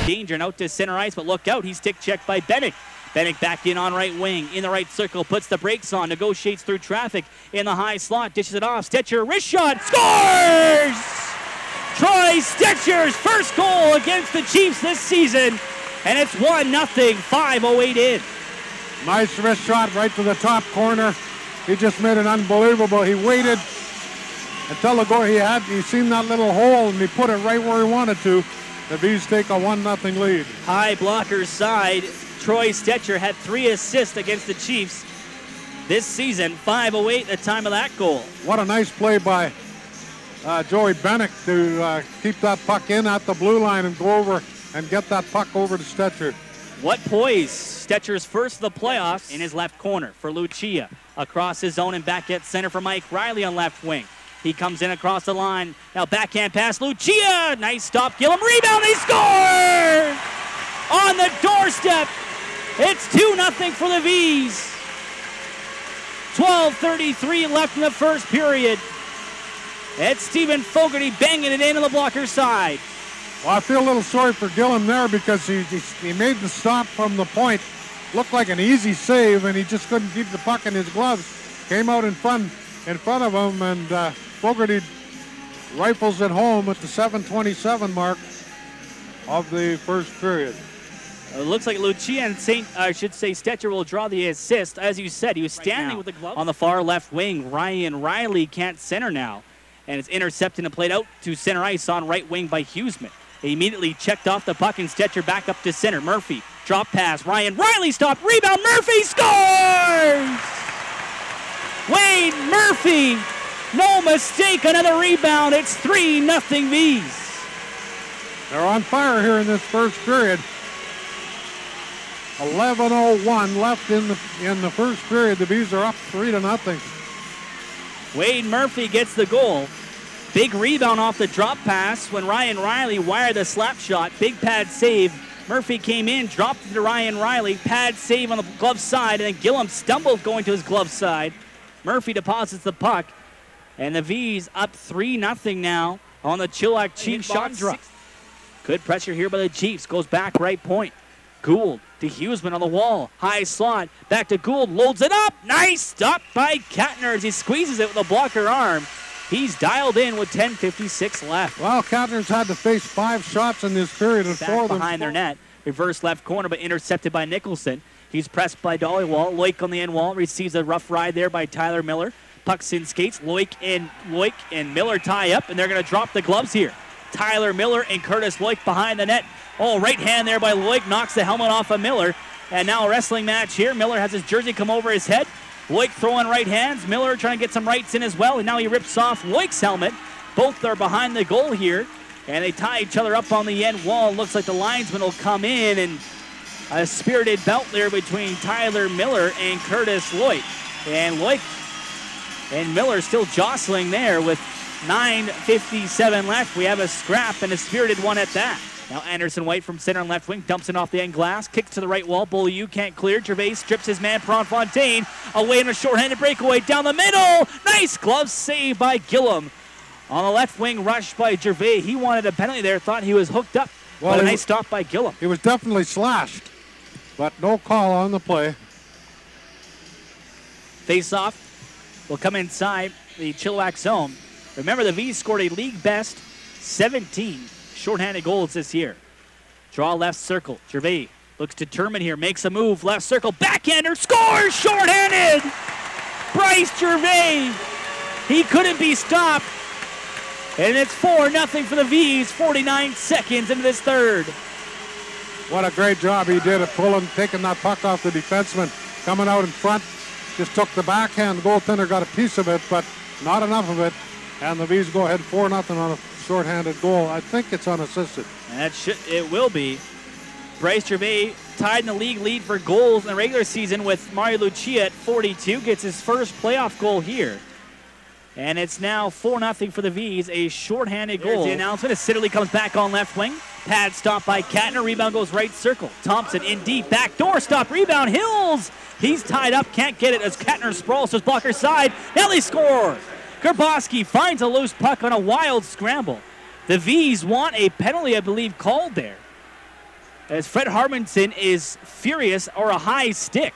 danger and out to center ice, but look out, he's stick checked by Bennett. Bennett back in on right wing, in the right circle, puts the brakes on, negotiates through traffic in the high slot, dishes it off. Stetcher, wrist shot, scores! Troy Stetcher's first goal against the Chiefs this season, and it's 1-0, 5:08 in. Nice wrist shot right to the top corner. He just made it unbelievable. He waited until the goal. He seen that little hole and he put it right where he wanted to. The Vees take a 1-0 lead. High blocker side. Troy Stetcher had 3 assists against the Chiefs this season. 5:08 the time of that goal. What a nice play by Joey Bennett to keep that puck in at the blue line and go over and get that puck over to Stetcher. What poise. Stetcher's first of the playoffs in his left corner for Lucia. Across his zone and back at center for Mike Riley on left wing. He comes in across the line. Now backhand pass, Lucia. Nice stop, Gillum. Rebound, they score! On the doorstep. It's 2-0 for the Vees. 12:33 left in the first period. It's Stephen Fogarty banging it in on the blocker side. Well, I feel a little sorry for Gillum there because he made the stop from the point. Looked like an easy save, and he just couldn't keep the puck in his gloves. Came out in front of him, and Fogarty rifles it home at the 7:27 mark of the first period. It looks like Lucia and Stetcher will draw the assist. As you said, he was standing with the glove on the far left wing. Ryan Riley can't center now, and it's intercepted and played out to center ice on right wing by Hughesman. He immediately checked off the puck, and Stetcher back up to center. Murphy, drop pass, Ryan Riley stopped, rebound, Murphy scores! Wade Murphy, no mistake, another rebound. It's 3-0 Vees. They're on fire here in this first period. 11:01 left in the first period. The Vees are up 3-0. Wade Murphy gets the goal. Big rebound off the drop pass when Ryan Riley wired the slap shot. Big pad save. Murphy came in, dropped it to Ryan Riley. Pad save on the glove side, and then Gillum stumbled going to his glove side. Murphy deposits the puck, and the Vees up 3-0 now on the Chilliwack Chiefs shot drop. Good pressure here by the Chiefs. Goes back right point. Gould to Hughesman on the wall. High slot. Back to Gould. Loads it up. Nice stop by Kattner as he squeezes it with a blocker arm. He's dialed in with 10:56 left. Well, Kattner's had to face 5 shots in this period and 4 of them behind their net. Reverse left corner, but intercepted by Nicholson. He's pressed by Dollywall. Loic on the end wall. Receives a rough ride there by Tyler Miller. Pucks in skates. Loic and Miller tie up, and they're going to drop the gloves here. Tyler Miller and Curtis Loic behind the net. Oh, right hand there by Loic knocks the helmet off of Miller. And now a wrestling match here. Miller has his jersey come over his head. Loic throwing right hands. Miller trying to get some rights in as well. And now he rips off Loic's helmet. Both are behind the goal here. And they tie each other up on the end wall. Looks like the linesman will come in, and a spirited bout there between Tyler Miller and Curtis Loic. And Loic and Miller still jostling there with 9:57 left. We have a scrap and a spirited one at that. Now Anderson White from center and left wing dumps it off the end glass, kicks to the right wall. Beaulieu can't clear. Gervais strips his man Fontaine away in a shorthanded breakaway down the middle. Nice glove save by Gillum. On the left wing, rushed by Gervais. He wanted a penalty there, thought he was hooked up. Well, but a nice stop by Gillum. He was definitely slashed, but no call on the play. Face-off will come inside the Chilliwack zone. Remember, the Vees scored a league best 17 shorthanded goals this year. Draw left circle. Gervais looks determined here, makes a move. Left circle, backhander, scores! Shorthanded! Bryce Gervais. He couldn't be stopped. And it's 4-0 for the Vees, 49 seconds into this third. What a great job he did of taking that puck off the defenseman. Coming out in front, just took the backhand. The goaltender got a piece of it, but not enough of it. And the Vees go ahead 4-0 on a shorthanded goal. I think it's unassisted. And it will be. Bryce Gervais tied in the league lead for goals in the regular season with Mario Lucia at 42. Gets his first playoff goal here. And it's now 4-0 for the Vees, a shorthanded goal. There's the announcement as Siddeley comes back on left wing. Pad stop by Kattner. Rebound goes right circle. Thompson in deep. Back door stop. Rebound. Hills. He's tied up. Can't get it as Kattner sprawls to his blocker side. Now they score. Grabowski finds a loose puck on a wild scramble. The Vees want a penalty, I believe, called there. as Fred Harmanson is furious, or a high stick.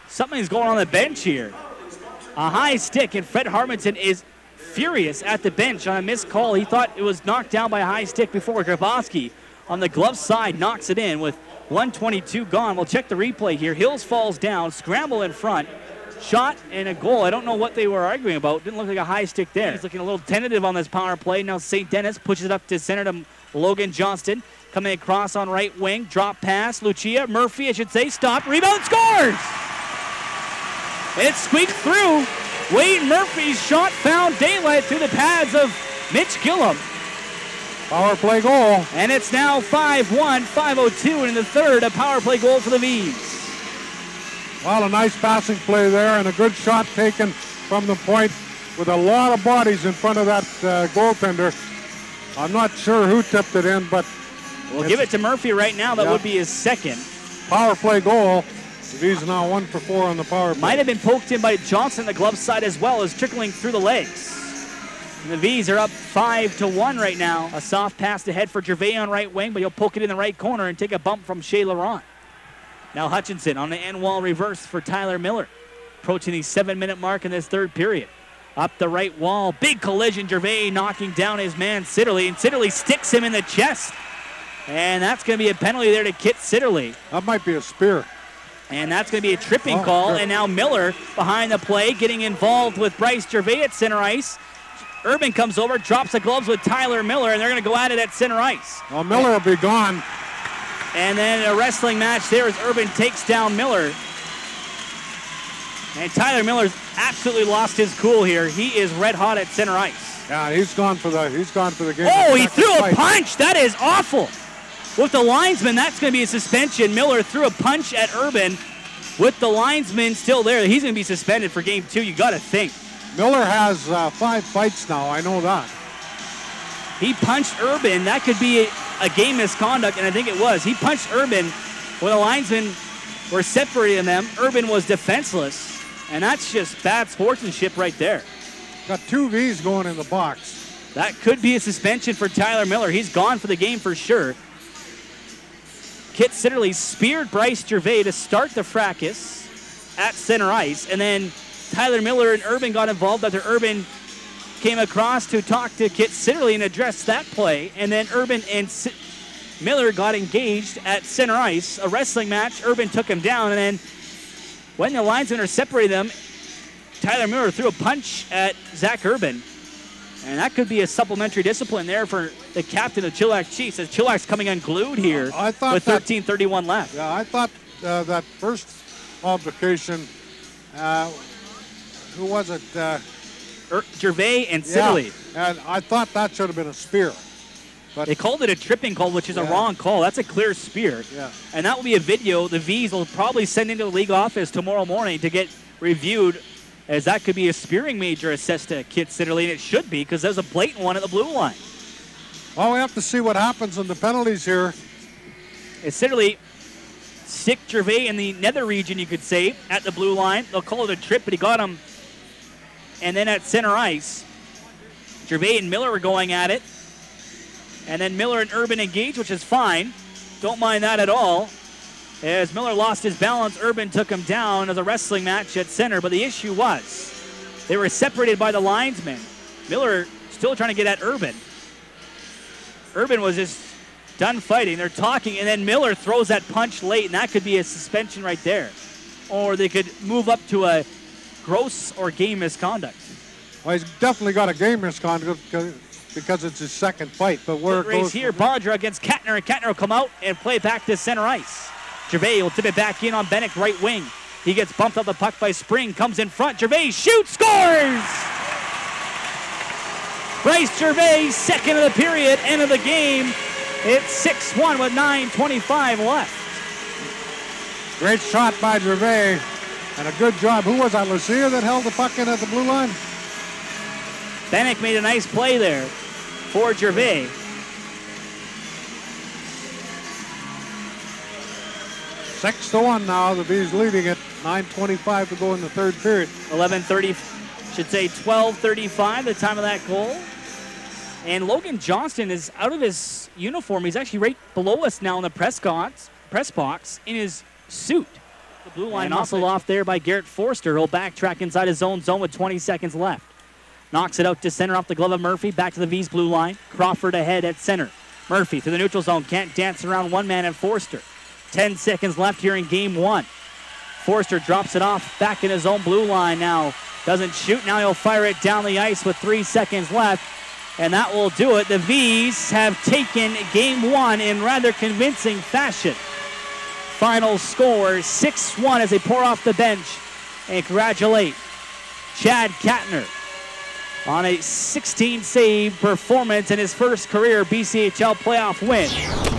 Something's going on the bench here. A high stick, and Fred Harmanson is furious at the bench on a missed call. He thought it was knocked down by a high stick before. Grabowski on the glove side knocks it in with 1:22 gone. We'll check the replay here. Hills falls down, scramble in front, shot and a goal. I don't know what they were arguing about. Didn't look like a high stick there. He's looking a little tentative on this power play. Now St. Denis pushes it up to center to Logan Johnston. Coming across on right wing, drop pass, Lucia, Murphy, I should say, stop, rebound, scores! It squeaked through. Wade Murphy's shot found daylight through the pads of Mitch Gillum. Power play goal. And it's now 5-1, 5:02, and in the third, a power play goal for the Vees. Well, a nice passing play there and a good shot taken from the point with a lot of bodies in front of that goaltender. I'm not sure who tipped it in, but we'll give it to Murphy right now. That would be his second. Power play goal. The Vees now 1 for 4 on the power play. Might have been poked in by Johnson, the glove side as well, as trickling through the legs. And the Vees are up 5-1 right now. A soft pass ahead for Gervais on right wing, but he'll poke it in the right corner and take a bump from Shea Laurent. Now Hutchinson on the end wall reverse for Tyler Miller. Approaching the 7-minute mark in this third period. Up the right wall, big collision. Gervais knocking down his man Sitterly, and Sitterly sticks him in the chest. And that's going to be a penalty there to Kit Sitterly. That might be a spear. And that's going to be a tripping call. Good. And now Miller behind the play, getting involved with Bryce Gervais at center ice. Urban comes over, drops the gloves with Tyler Miller, and they're going to go at it at center ice. Well, Miller will be gone. And then a wrestling match there as Urban takes down Miller. And Tyler Miller's absolutely lost his cool here. He is red hot at center ice. Yeah, he's gone for the game. Oh, he threw a punch. That is awful. With the linesman, that's going to be a suspension. Miller threw a punch at Urban with the linesman still there. He's going to be suspended for game 2, you got to think. Miller has 5 fights now, I know that. He punched Urban. That could be a game misconduct, and I think it was. He punched Urban when the linesmen were separating them. Urban was defenseless, and that's just bad sportsmanship right there. Got 2 V's going in the box. That could be a suspension for Tyler Miller. He's gone for the game for sure. Kit Sitterly speared Bryce Gervais to start the fracas at center ice, and then Tyler Miller and Urban got involved after Urban came across to talk to Kit Sitterly and address that play, and then Urban and Miller got engaged at center ice. A wrestling match, Urban took him down, and then when the linesmen are separating them, Tyler Miller threw a punch at Zach Urban. And that could be a supplementary discipline there for the captain of Chilliwack Chiefs, as Chilliwack's coming unglued here with 13:31 left. Yeah, I thought that first altercation, who was it? Gervais and Sitterly. Yeah, and I thought that should have been a spear. But they called it a tripping call, which is a wrong call. That's a clear spear. Yeah. And that will be a video the Vees will probably send into the league office tomorrow morning to get reviewed, as that could be a spearing major assessed to Kit Sitterly, and it should be, because there's a blatant one at the blue line. Well, we have to see what happens in the penalties here. As Sitterly stick Gervais in the nether region, you could say, at the blue line. They'll call it a trip, but he got him. And then at center ice, Gervais and Miller were going at it. And then Miller and Urban engaged, which is fine. Don't mind that at all. As Miller lost his balance, Urban took him down as a wrestling match at center. But the issue was they were separated by the linesmen. Miller still trying to get at Urban. Urban was just done fighting. They're talking, and then Miller throws that punch late, and that could be a suspension right there. Or they could move up to a gross or game misconduct. Well, he's definitely got a game misconduct because it's his second fight. But where it goes here, Bodra against Kettner, and Kettner will come out and play back to center ice. Gervais will tip it back in on Bennick, right wing. He gets bumped off the puck by Spring, comes in front. Gervais shoots, scores! Bryce Gervais, second of the period, end of the game. It's 6-1 with 9:25 left. Great shot by Gervais, and a good job. Who was that, Lucia, that held the puck in at the blue line? Bennick made a nice play there for Gervais. Six to 1 now. The Vees leading it. 9:25 to go in the third period. 12:35, the time of that goal. And Logan Johnston is out of his uniform. He's actually right below us now in the press box in his suit. The blue line muscled off there by Garrett Forster. He'll backtrack inside his own zone with 20 seconds left. Knocks it out to center off the glove of Murphy. Back to the Vees blue line. Crawford ahead at center. Murphy through the neutral zone. Can't dance around one man at Forster. 10 seconds left here in game one. Forster drops it off back in his own blue line now. Doesn't shoot. Now he'll fire it down the ice with 3 seconds left. And that will do it. The Vees have taken game one in rather convincing fashion. Final score 6-1 as they pour off the bench and congratulate Chad Katner on a 16-save performance in his first career BCHL playoff win.